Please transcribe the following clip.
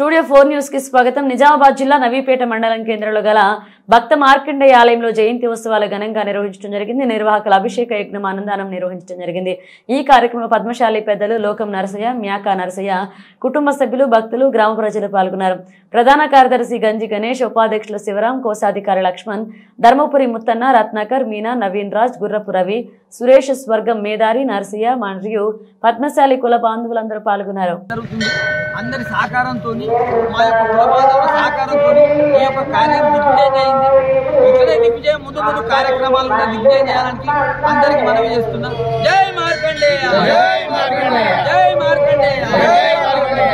Studio 4 news కి స్వాగతం. నిజామాబాద్ జిల్లా నవీపేట మండలం కేంద్రంలో గల భక్త మార్కండేయ ఆలయంలో జయంతి ఉత్సవాలు ఘనంగా నిర్వహించడం జరిగింది. నిర్వాహకుల అభిషేక యజ్ఞం అన్నదానం నిర్వహించడం జరిగింది. ఈ కార్యక్రమంలో పద్మశాలి పెద్దలు లోకం నరసయ్య, మ్యాకా నరసయ్య, కుటుంబ సభ్యులు, భక్తులు, గ్రామ ప్రజలు పాల్గొన్నారు. ప్రధాన కార్యదర్శి గంజి గణేష్, ఉపాధ్యక్షులు శివరాం, కోశాధికారి లక్ష్మణ్, ధర్మపురి ముత్తన్న, రత్నాకర్, మీనా, నవీన్ రాజ్, గుర్రపు రవి, సురేష్, స్వర్గం మేదారి, నరసయ్య మరియు పద్మశాలి కుల బాంధవులందరూ పాల్గొన్నారు. అందరి సహకారంతో మా యొక్క కుల బాంధవుల సహకారంతో ఈ యొక్క కార్యం దిగ్విజయం అయింది. ఇక్కడే దిగ్విజయం ముందు ముందు కార్యక్రమాలు కూడా దిగ్విజయం చేయడానికి అందరికి మనవి చేస్తున్నాం. జై మార్కండేయ, జై మార్కండేయ, జై మార్కండేయ, జై మార్కండేయ.